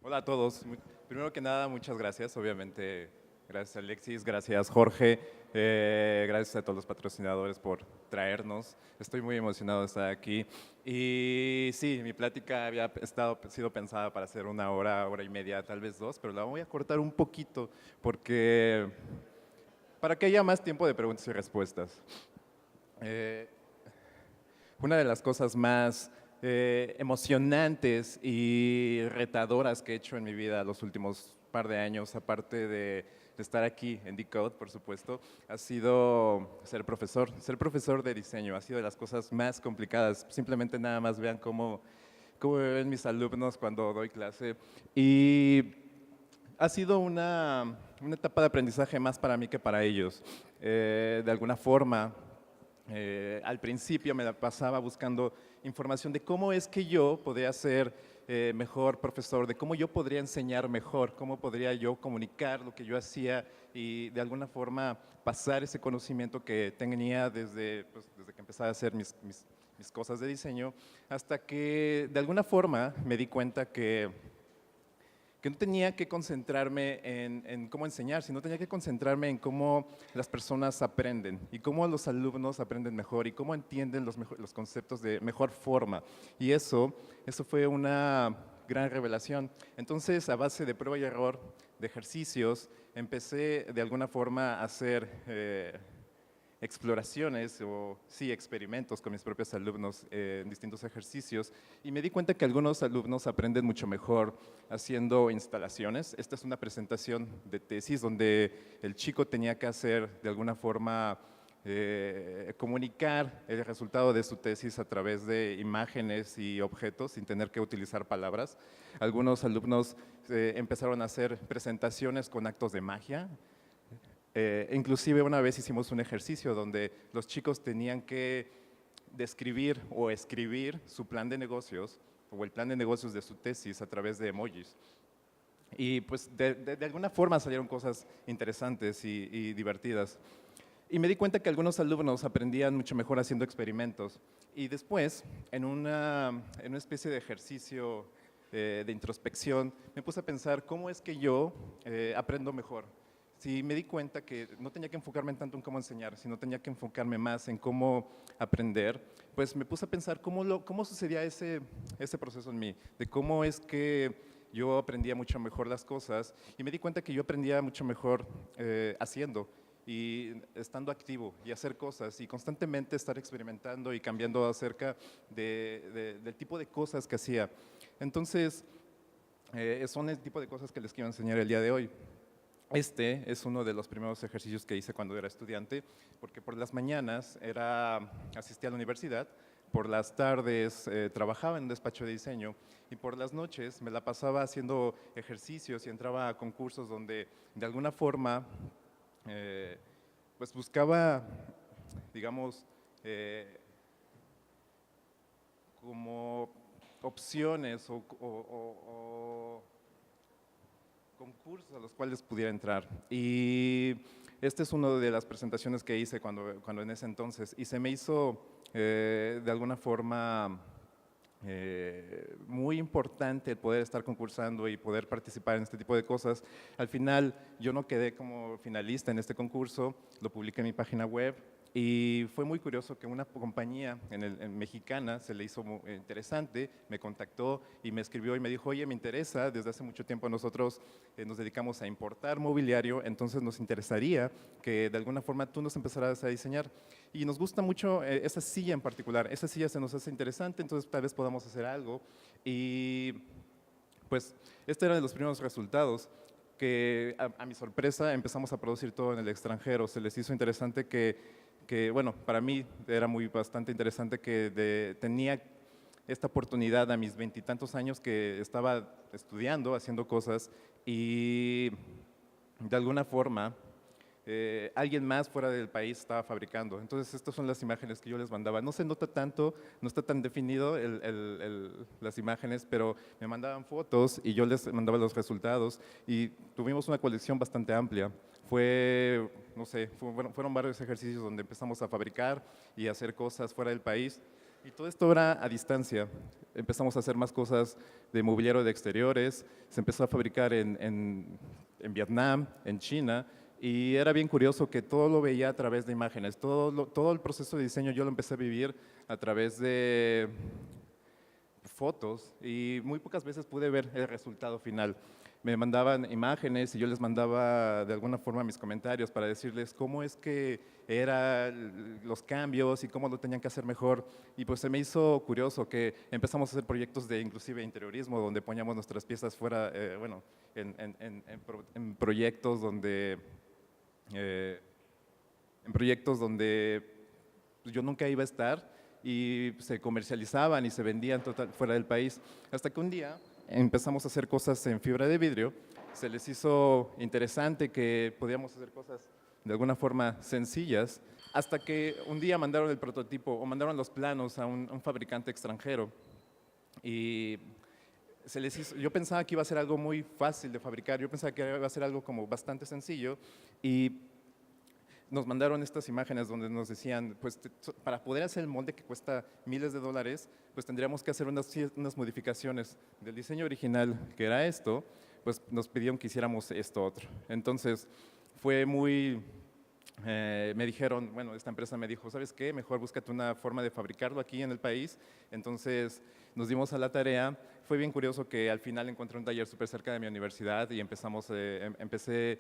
Hola a todos. Primero que nada, muchas gracias. Obviamente, gracias Alexis, gracias Jorge, gracias a todos los patrocinadores por traernos. Estoy muy emocionado de estar aquí. Y sí, mi plática había sido pensada para hacer una hora, hora y media, tal vez dos, pero la voy a cortar un poquito porque para que haya más tiempo de preguntas y respuestas. Eh, una de las cosas más emocionantes y retadoras que he hecho en mi vida los últimos par de años, aparte de estar aquí en Decode, por supuesto, ha sido ser profesor. Ser profesor de diseño ha sido de las cosas más complicadas. Simplemente nada más vean cómo me ven mis alumnos cuando doy clase. Y ha sido una etapa de aprendizaje más para mí que para ellos. De alguna forma, al principio me la pasaba buscando información de cómo es que yo podría ser mejor profesor, de cómo yo podría enseñar mejor, cómo podría yo comunicar lo que yo hacía y de alguna forma pasar ese conocimiento que tenía desde que empezaba a hacer mis cosas de diseño, hasta que de alguna forma me di cuenta que no tenía que concentrarme en cómo enseñar, sino tenía que concentrarme en cómo las personas aprenden y cómo los alumnos aprenden mejor y cómo entienden los conceptos de mejor forma. Y eso fue una gran revelación. Entonces, a base de prueba y error, de ejercicios, empecé de alguna forma a hacer exploraciones o sí, experimentos con mis propios alumnos en distintos ejercicios y me di cuenta que algunos alumnos aprenden mucho mejor haciendo instalaciones. Esta es una presentación de tesis donde el chico tenía que hacer de alguna forma comunicar el resultado de su tesis a través de imágenes y objetos sin tener que utilizar palabras. Algunos alumnos empezaron a hacer presentaciones con actos de magia. Inclusive una vez hicimos un ejercicio donde los chicos tenían que describir o escribir su plan de negocios o el plan de negocios de su tesis a través de emojis. Y pues de alguna forma salieron cosas interesantes y divertidas. Y me di cuenta que algunos alumnos aprendían mucho mejor haciendo experimentos. Y después, en una especie de ejercicio de introspección, me puse a pensar cómo es que yo aprendo mejor. Sí, me di cuenta que no tenía que enfocarme tanto en cómo enseñar, sino tenía que enfocarme más en cómo aprender, pues me puse a pensar cómo sucedía ese proceso en mí, de cómo es que yo aprendía mucho mejor las cosas y me di cuenta que yo aprendía mucho mejor haciendo y estando activo y hacer cosas y constantemente estar experimentando y cambiando acerca del tipo de cosas que hacía. Entonces, son el tipo de cosas que les quiero enseñar el día de hoy. Este es uno de los primeros ejercicios que hice cuando era estudiante, porque por las mañanas asistía a la universidad, por las tardes trabajaba en un despacho de diseño y por las noches me la pasaba haciendo ejercicios y entraba a concursos donde de alguna forma pues buscaba, digamos, como opciones o concursos a los cuales pudiera entrar. Y esta es una de las presentaciones que hice cuando en ese entonces, y se me hizo de alguna forma muy importante el poder estar concursando y poder participar en este tipo de cosas. Al final yo no quedé como finalista en este concurso, lo publiqué en mi página web y fue muy curioso que una compañía en mexicana se le hizo muy interesante, me contactó y me escribió y me dijo, oye, me interesa, desde hace mucho tiempo nosotros nos dedicamos a importar mobiliario, entonces nos interesaría que de alguna forma tú nos empezaras a diseñar. Y nos gusta mucho esa silla en particular, esa silla se nos hace interesante, entonces tal vez podamos hacer algo. Y pues este era de los primeros resultados, que a mi sorpresa empezamos a producir todo en el extranjero. Se les hizo interesante bueno, para mí era bastante interesante que tenía esta oportunidad a mis veintitantos años que estaba estudiando, haciendo cosas y de alguna forma alguien más fuera del país estaba fabricando. Entonces estas son las imágenes que yo les mandaba. No se nota tanto, no está tan definido las imágenes, pero me mandaban fotos y yo les mandaba los resultados y tuvimos una colección bastante amplia. no sé, fueron varios ejercicios donde empezamos a fabricar y a hacer cosas fuera del país. Y todo esto era a distancia. Empezamos a hacer más cosas de mobiliario de exteriores, se empezó a fabricar en Vietnam, en China, y era bien curioso que todo lo veía a través de imágenes. Todo el proceso de diseño yo lo empecé a vivir a través de fotos y muy pocas veces pude ver el resultado final. Me mandaban imágenes y yo les mandaba de alguna forma mis comentarios para decirles cómo es que eran los cambios y cómo lo tenían que hacer mejor. Y pues se me hizo curioso que empezamos a hacer proyectos de inclusive interiorismo, donde poníamos nuestras piezas fuera, bueno, en proyectos donde, eh, yo nunca iba a estar y se comercializaban y se vendían fuera del país. Hasta que un día empezamos a hacer cosas en fibra de vidrio, se les hizo interesante que podíamos hacer cosas de alguna forma sencillas, hasta que un día mandaron el prototipo o mandaron los planos a un fabricante extranjero y yo pensaba que iba a ser algo muy fácil de fabricar, yo pensaba que iba a ser algo como bastante sencillo y nos mandaron estas imágenes donde nos decían, pues para poder hacer el molde que cuesta miles de dólares, pues tendríamos que hacer unas modificaciones del diseño original, que era esto, pues nos pidieron que hiciéramos esto otro. Entonces fue me dijeron, bueno, esta empresa me dijo, ¿sabes qué? Mejor búscate una forma de fabricarlo aquí en el país. Entonces nos dimos a la tarea. Fue bien curioso que al final encontré un taller súper cerca de mi universidad y empecé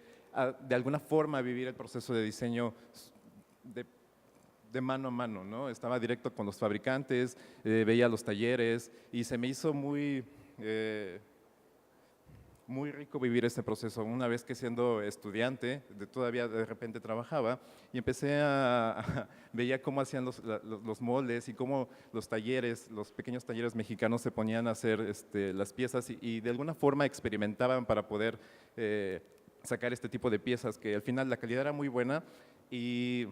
de alguna forma a vivir el proceso de diseño de mano a mano, ¿no? Estaba directo con los fabricantes, veía los talleres y se me hizo muy rico vivir este proceso. Una vez que siendo estudiante, todavía de repente trabajaba y veía cómo hacían los moldes y cómo los pequeños talleres mexicanos se ponían a hacer las piezas y de alguna forma experimentaban para poder sacar este tipo de piezas que al final la calidad era muy buena y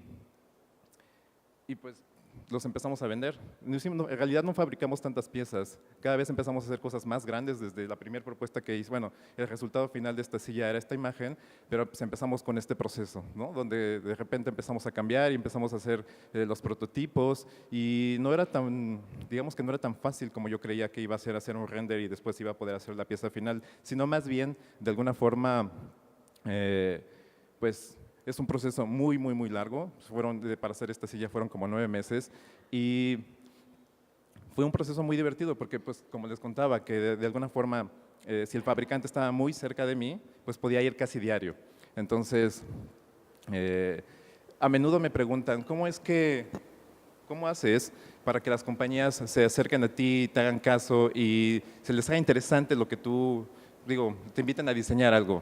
pues los empezamos a vender. En realidad no fabricamos tantas piezas, cada vez empezamos a hacer cosas más grandes desde la primera propuesta que hice. Bueno, el resultado final de esta silla era esta imagen, pero pues empezamos con este proceso, ¿no? Donde de repente empezamos a cambiar y empezamos a hacer los prototipos y no era digamos que no era tan fácil como yo creía que iba a ser hacer un render y después iba a poder hacer la pieza final, sino más bien de alguna forma pues es un proceso muy largo. Para hacer esta silla fueron como 9 meses y fue un proceso muy divertido porque, pues, como les contaba, que de alguna forma, si el fabricante estaba muy cerca de mí, pues podía ir casi diario. Entonces, a menudo me preguntan, ¿cómo haces para que las compañías se acerquen a ti, te hagan caso y se les haga interesante lo que te inviten a diseñar algo?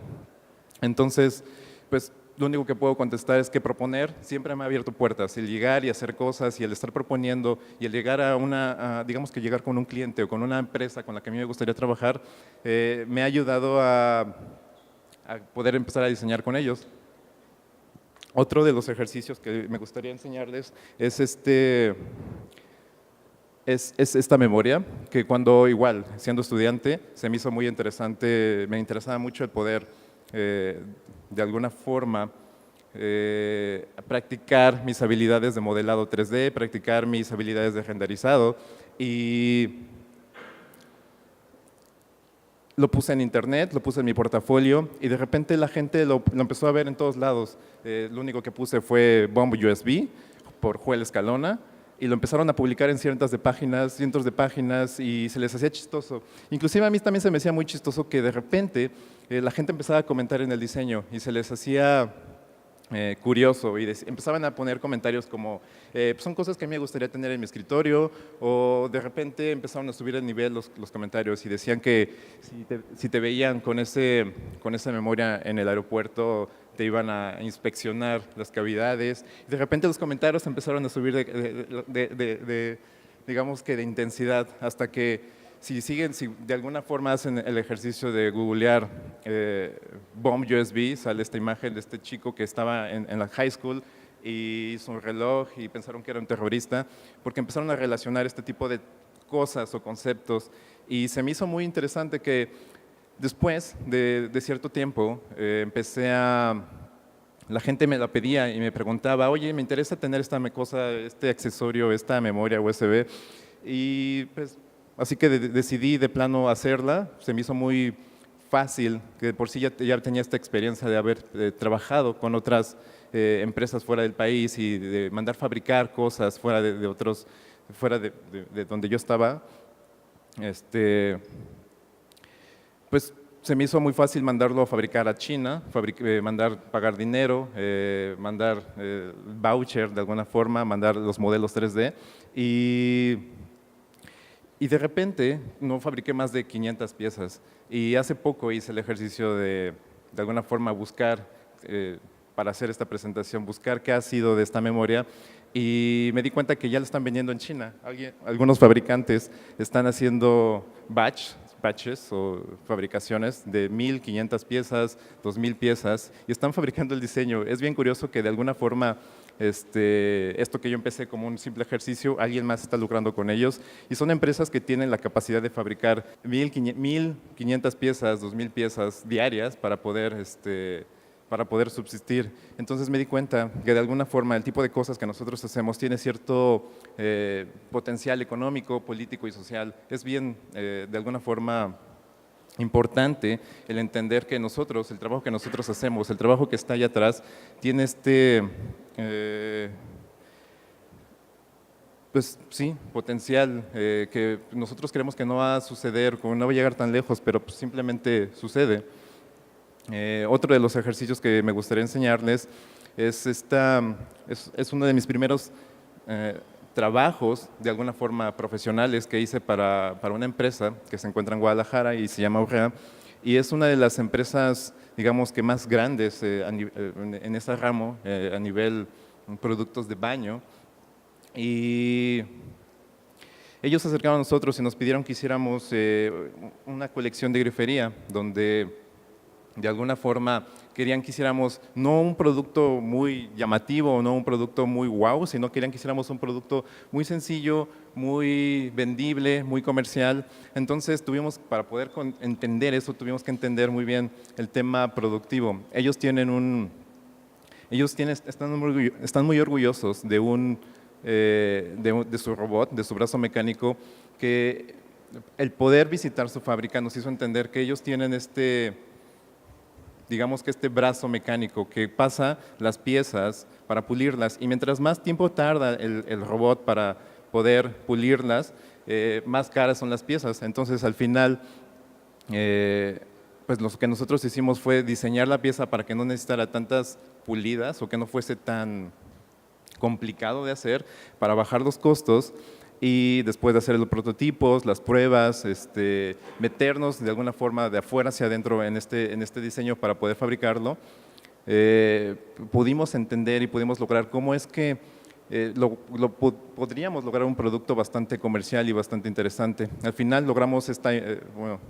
Entonces, pues lo único que puedo contestar es que proponer siempre me ha abierto puertas. El llegar y hacer cosas y el estar proponiendo y el llegar digamos que llegar con un cliente o con una empresa con la que a mí me gustaría trabajar, me ha ayudado a poder empezar a diseñar con ellos. Otro de los ejercicios que me gustaría enseñarles es esta memoria, que cuando igual, siendo estudiante, se me hizo muy interesante, me interesaba mucho el poder de alguna forma practicar mis habilidades de modelado 3D, practicar mis habilidades de renderizado y lo puse en internet, lo puse en mi portafolio y de repente la gente lo empezó a ver en todos lados. Lo único que puse fue Bomb USB por Joel Escalona y lo empezaron a publicar en cientos de páginas y se les hacía chistoso. Inclusive a mí también se me hacía muy chistoso que de repente la gente empezaba a comentar en el diseño y se les hacía curioso y empezaban a poner comentarios como son cosas que a mí me gustaría tener en mi escritorio, o de repente empezaron a subir el nivel los comentarios y decían que si te veían con esa memoria en el aeropuerto te iban a inspeccionar las cavidades. De repente los comentarios empezaron a subir digamos que de intensidad, hasta que si de alguna forma hacen el ejercicio de googlear Bomb USB, sale esta imagen de este chico que estaba en la high school y hizo un reloj y pensaron que era un terrorista, porque empezaron a relacionar este tipo de cosas o conceptos y se me hizo muy interesante que después de cierto tiempo empecé a la gente me la pedía y me preguntaba, oye, me interesa tener esta cosa, este accesorio, esta memoria USB. Y pues, así que decidí de plano hacerla. Se me hizo muy fácil, que por sí ya tenía esta experiencia de haber trabajado con otras empresas fuera del país y de mandar fabricar cosas fuera de otros, fuera de donde yo estaba. Pues se me hizo muy fácil mandarlo a fabricar a China, mandar pagar dinero, mandar voucher de alguna forma, mandar los modelos 3D y de repente no fabriqué más de 500 piezas y hace poco hice el ejercicio de alguna forma buscar, para hacer esta presentación, buscar qué ha sido de esta memoria y me di cuenta que ya la están vendiendo en China. Algunos fabricantes están haciendo batches o fabricaciones de 1.500 piezas, 2.000 piezas y están fabricando el diseño. Es bien curioso que de alguna forma esto que yo empecé como un simple ejercicio, alguien más está lucrando con ellos y son empresas que tienen la capacidad de fabricar 1.500 piezas, 2.000 piezas diarias para poder subsistir. Entonces me di cuenta que de alguna forma el tipo de cosas que nosotros hacemos tiene cierto potencial económico, político y social. Es bien, de alguna forma, importante el entender que nosotros, el trabajo que nosotros hacemos, el trabajo que está allá atrás, tiene pues sí, potencial que nosotros creemos que no va a suceder, como no va a llegar tan lejos, pero pues simplemente sucede. Otro de los ejercicios que me gustaría enseñarles es uno de mis primeros trabajos, de alguna forma profesionales, que hice para una empresa que se encuentra en Guadalajara y se llama Urrea, y es una de las empresas, digamos que más grandes en ese ramo, a nivel productos de baño, y ellos se acercaron a nosotros y nos pidieron que hiciéramos una colección de grifería, donde de alguna forma querían que hiciéramos no un producto muy llamativo, no un producto muy wow, sino querían que hiciéramos un producto muy sencillo, muy vendible, muy comercial. Entonces para poder entender eso, tuvimos que entender muy bien el tema productivo. Están muy orgullosos de su robot, de su brazo mecánico, que el poder visitar su fábrica nos hizo entender que ellos tienen digamos que este brazo mecánico que pasa las piezas para pulirlas y mientras más tiempo tarda el robot para poder pulirlas, más caras son las piezas. Entonces al final, pues lo que nosotros hicimos fue diseñar la pieza para que no necesitara tantas pulidas o que no fuese tan complicado de hacer, para bajar los costos y después de hacer los prototipos, las pruebas, meternos de alguna forma de afuera hacia adentro en este diseño para poder fabricarlo, pudimos entender y pudimos lograr cómo es que podríamos lograr un producto bastante comercial y bastante interesante. Al final logramos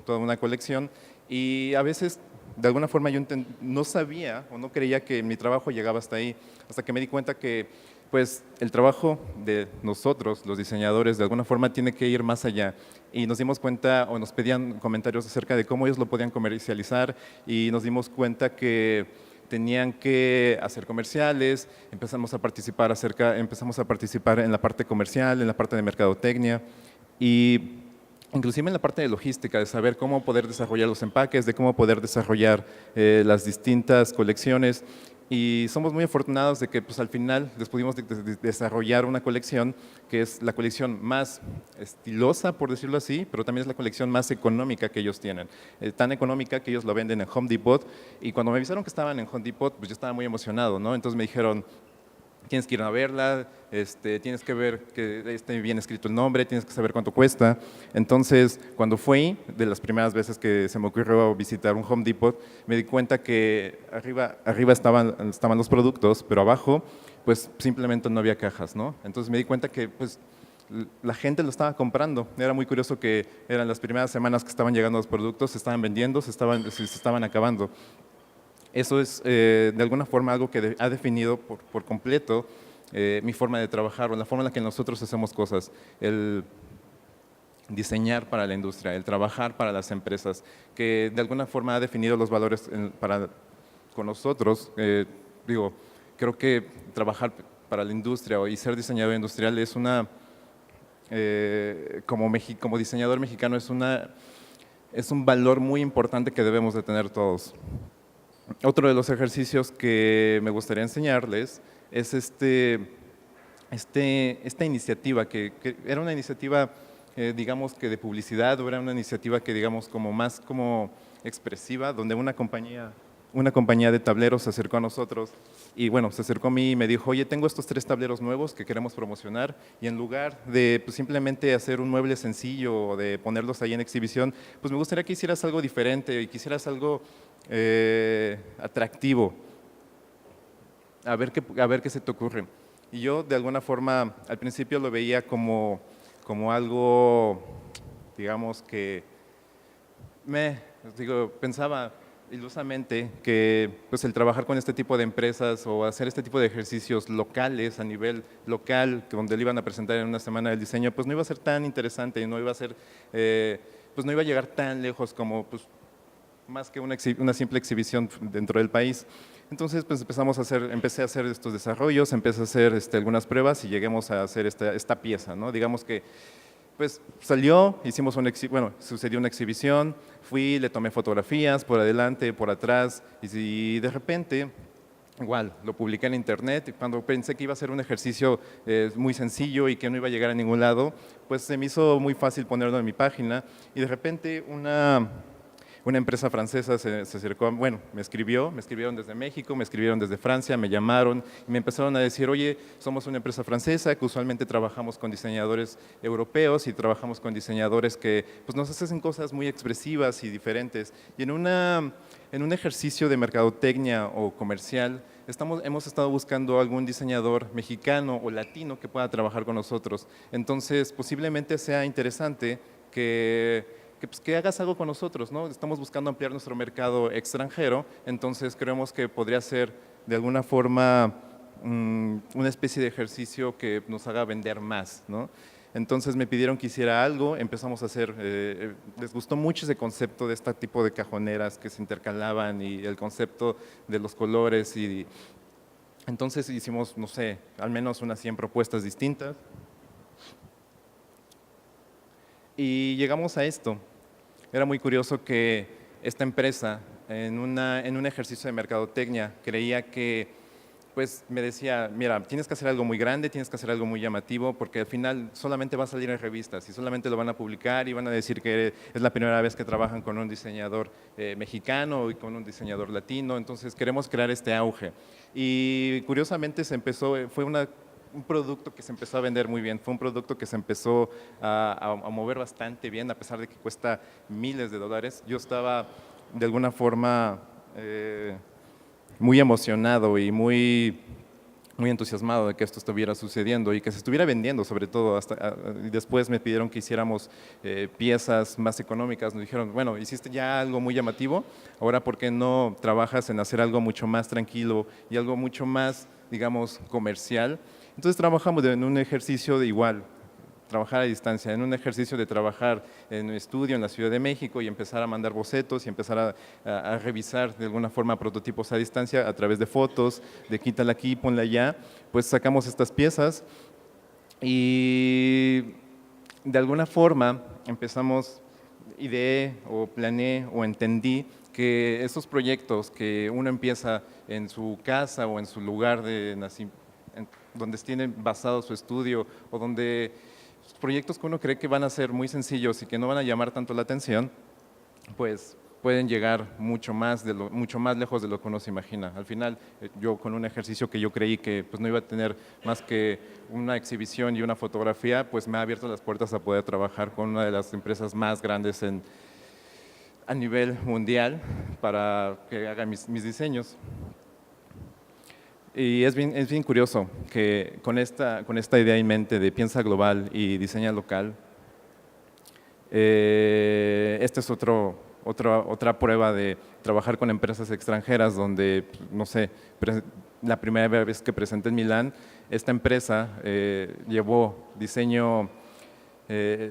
toda una colección y a veces de alguna forma yo no sabía o no creía que mi trabajo llegaba hasta ahí, hasta que me di cuenta que pues el trabajo de nosotros, los diseñadores, de alguna forma tiene que ir más allá. Y nos dimos cuenta o nos pedían comentarios acerca de cómo ellos lo podían comercializar y nos dimos cuenta que tenían que hacer comerciales, empezamos a participar en la parte comercial, en la parte de mercadotecnia y inclusive en la parte de logística, de saber cómo poder desarrollar los empaques, de cómo poder desarrollar las distintas colecciones. Y somos muy afortunados de que pues, al final les pudimos desarrollar una colección que es la colección más estilosa, por decirlo así, pero también es la colección más económica que ellos tienen. Tan económica que ellos lo venden en Home Depot. Y cuando me avisaron que estaban en Home Depot, pues yo estaba muy emocionado, ¿no? Entonces me dijeron, tienes que ir a verla, tienes que ver que esté bien escrito el nombre, tienes que saber cuánto cuesta. Entonces, cuando fui, de las primeras veces que se me ocurrió visitar un Home Depot, me di cuenta que arriba estaban los productos, pero abajo, pues simplemente no había cajas, ¿no? Entonces me di cuenta que, pues, la gente lo estaba comprando. Era muy curioso que eran las primeras semanas que estaban llegando los productos, se estaban vendiendo, se estaban acabando. Eso es de alguna forma algo que ha definido por completo mi forma de trabajar o la forma en la que nosotros hacemos cosas. El diseñar para la industria, el trabajar para las empresas, que de alguna forma ha definido los valores con nosotros. digo, creo que trabajar para la industria y ser diseñador industrial es una, como diseñador mexicano, es un valor muy importante que debemos de tener todos. Otro de los ejercicios que me gustaría enseñarles es esta iniciativa, que era una iniciativa, digamos que de publicidad, o era una iniciativa que digamos como más como expresiva, donde una compañía de tableros se acercó a nosotros y bueno, se acercó a mí y me dijo, oye, tengo estos 3 tableros nuevos que queremos promocionar y en lugar de pues, simplemente hacer un mueble sencillo o de ponerlos ahí en exhibición, pues me gustaría que hicieras algo diferente y que hicieras algo atractivo. A ver qué se te ocurre. Y yo de alguna forma al principio lo veía como algo, digamos que, pensaba ilusamente que pues el trabajar con este tipo de empresas o hacer este tipo de ejercicios locales a nivel local, donde le iban a presentar en una semana del diseño, pues no iba a ser tan interesante y no iba a ser, pues no iba a llegar tan lejos como pues, más que una simple exhibición dentro del país. Entonces, pues empecé a hacer estos desarrollos, empecé a hacer algunas pruebas y lleguemos a hacer esta pieza, ¿no? Digamos que, pues salió, sucedió una exhibición, fui, le tomé fotografías por adelante, por atrás y de repente, igual, lo publiqué en internet y cuando pensé que iba a ser un ejercicio muy sencillo y que no iba a llegar a ningún lado, pues se me hizo muy fácil ponerlo en mi página y de repente una empresa francesa se acercó, bueno, me escribieron desde México, me escribieron desde Francia, me llamaron y me empezaron a decir, oye, somos una empresa francesa que usualmente trabajamos con diseñadores europeos y trabajamos con diseñadores que pues, nos hacen cosas muy expresivas y diferentes. Y en un ejercicio de mercadotecnia o comercial, hemos estado buscando algún diseñador mexicano o latino que pueda trabajar con nosotros. Entonces, posiblemente sea interesante pues, que hagas algo con nosotros, ¿no? Estamos buscando ampliar nuestro mercado extranjero, entonces creemos que podría ser de alguna forma una especie de ejercicio que nos haga vender más, ¿no? Entonces me pidieron que hiciera algo, empezamos a hacer, les gustó mucho ese concepto de este tipo de cajoneras que se intercalaban y el concepto de los colores y entonces hicimos, no sé, al menos unas 100 propuestas distintas y llegamos a esto. Era muy curioso que esta empresa, en un ejercicio de mercadotecnia, creía que, pues me decía, mira, tienes que hacer algo muy grande, tienes que hacer algo muy llamativo, porque al final solamente va a salir en revistas y solamente lo van a publicar y van a decir que es la primera vez que trabajan con un diseñador mexicano y con un diseñador latino, entonces queremos crear este auge. Y curiosamente fue un producto que se empezó a vender muy bien, fue un producto que se empezó a mover bastante bien, a pesar de que cuesta miles de dólares. Yo estaba de alguna forma muy emocionado y muy entusiasmado de que esto estuviera sucediendo y que se estuviera vendiendo sobre todo. Y después me pidieron que hiciéramos piezas más económicas, nos dijeron, bueno, hiciste ya algo muy llamativo, ahora ¿por qué no trabajas en hacer algo mucho más tranquilo y algo mucho más, digamos, comercial? Entonces trabajamos en un ejercicio de igual, trabajar a distancia, en un ejercicio de trabajar en un estudio en la Ciudad de México y empezar a mandar bocetos y empezar a revisar de alguna forma prototipos a distancia a través de fotos, de quítala aquí, ponla allá, pues sacamos estas piezas y de alguna forma ideé o planeé o entendí que esos proyectos que uno empieza en su casa o en su lugar de nacimiento, donde tienen basado su estudio o donde proyectos que uno cree que van a ser muy sencillos y que no van a llamar tanto la atención, pues pueden llegar mucho más lejos de lo que uno se imagina. Al final, yo con un ejercicio que yo creí que pues, no iba a tener más que una exhibición y una fotografía, pues me ha abierto las puertas a poder trabajar con una de las empresas más grandes a nivel mundial para que haga mis diseños. Y es bien curioso que con esta idea en mente de piensa global y diseña local, esta es otra prueba de trabajar con empresas extranjeras donde, no sé, la primera vez que presenté en Milán, esta empresa llevó diseño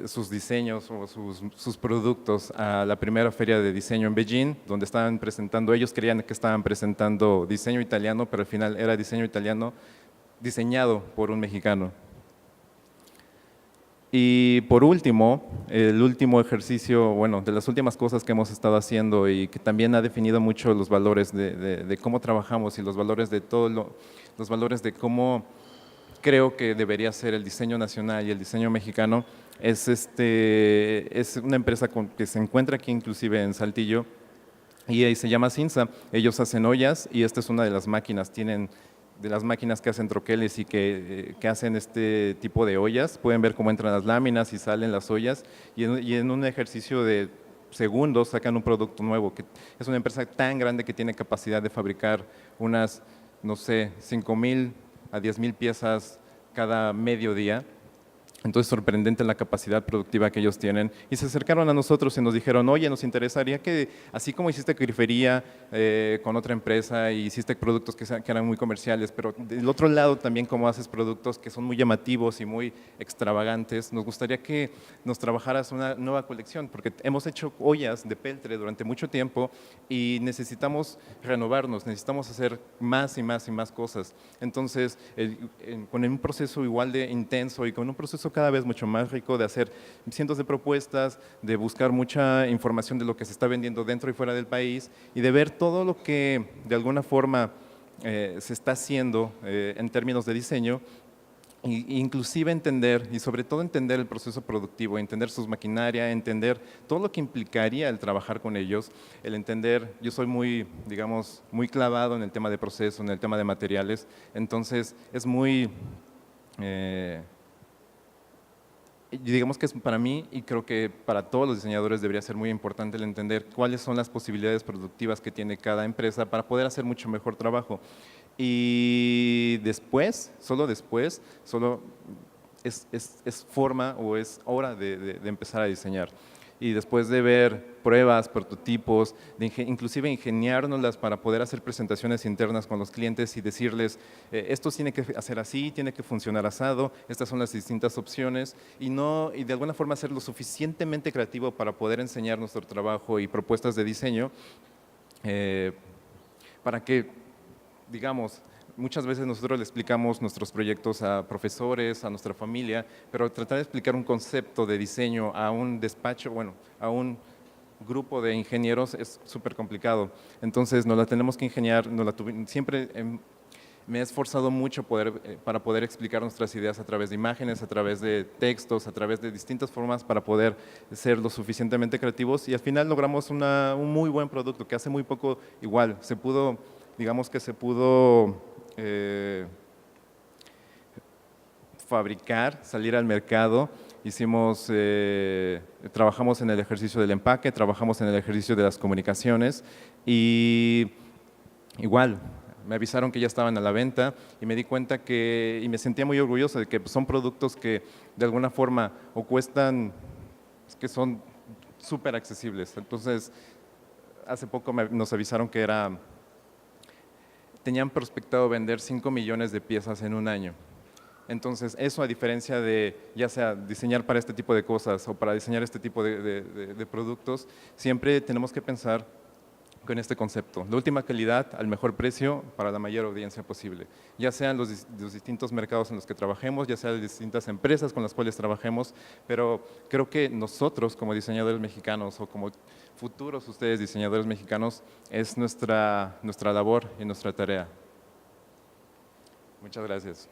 sus diseños o sus productos a la primera feria de diseño en Beijing, donde estaban presentando, ellos creían que estaban presentando diseño italiano, pero al final era diseño italiano diseñado por un mexicano. Y por último, el último ejercicio, bueno, de las últimas cosas que hemos estado haciendo y que también ha definido mucho los valores de cómo trabajamos y los valores de los valores de cómo creo que debería ser el diseño nacional y el diseño mexicano, es una empresa que se encuentra aquí inclusive en Saltillo y ahí se llama Cinza. Ellos hacen ollas y esta es una de las máquinas, tienen de las máquinas que hacen troqueles y que hacen este tipo de ollas. Pueden ver cómo entran las láminas y salen las ollas y en un ejercicio de segundos sacan un producto nuevo, que es una empresa tan grande que tiene capacidad de fabricar unas, no sé, 5,000 a 10,000 piezas cada mediodía. Entonces, sorprendente la capacidad productiva que ellos tienen. Y se acercaron a nosotros y nos dijeron, oye, nos interesaría que, así como hiciste grifería con otra empresa y hiciste productos que eran muy comerciales, pero del otro lado también como haces productos que son muy llamativos y muy extravagantes, nos gustaría que nos trabajaras una nueva colección, porque hemos hecho ollas de peltre durante mucho tiempo y necesitamos renovarnos, necesitamos hacer más y más y más cosas. Entonces, con un proceso igual de intenso y con un proceso cada vez mucho más rico de hacer cientos de propuestas, de buscar mucha información de lo que se está vendiendo dentro y fuera del país y de ver todo lo que de alguna forma se está haciendo en términos de diseño, inclusive entender y sobre todo entender el proceso productivo, entender sus maquinaria, entender todo lo que implicaría el trabajar con ellos, el entender, yo soy muy, digamos, muy clavado en el tema de proceso, en el tema de materiales, entonces es muy… digamos que es para mí y creo que para todos los diseñadores debería ser muy importante el entender cuáles son las posibilidades productivas que tiene cada empresa para poder hacer mucho mejor trabajo. Y después, solo es forma o es hora de empezar a diseñar. Y después de ver pruebas, prototipos, inclusive ingeniárnoslas para poder hacer presentaciones internas con los clientes y decirles, esto tiene que hacer así, tiene que funcionar asado, estas son las distintas opciones, y de alguna forma ser lo suficientemente creativo para poder enseñar nuestro trabajo y propuestas de diseño, para que, digamos, muchas veces nosotros le explicamos nuestros proyectos a profesores, a nuestra familia, pero tratar de explicar un concepto de diseño a un despacho, bueno, a un grupo de ingenieros es súper complicado. Entonces nos la tenemos que ingeniar, siempre me he esforzado mucho para poder explicar nuestras ideas a través de imágenes, a través de textos, a través de distintas formas para poder ser lo suficientemente creativos y al final logramos un muy buen producto que hace muy poco igual, digamos que se pudo fabricar, salir al mercado, trabajamos en el ejercicio del empaque, trabajamos en el ejercicio de las comunicaciones y igual, me avisaron que ya estaban a la venta y me di cuenta y me sentía muy orgulloso de que son productos que de alguna forma o cuestan, que son súper accesibles. Entonces, hace poco nos avisaron que tenían prospectado vender 5 millones de piezas en un año. Entonces, eso a diferencia de ya sea diseñar para este tipo de cosas o para diseñar este tipo de productos, siempre tenemos que pensar con este concepto, la última calidad al mejor precio para la mayor audiencia posible, ya sean los distintos mercados en los que trabajemos, ya sean las distintas empresas con las cuales trabajemos, pero creo que nosotros como diseñadores mexicanos o como futuros ustedes diseñadores mexicanos es nuestra labor y nuestra tarea. Muchas gracias.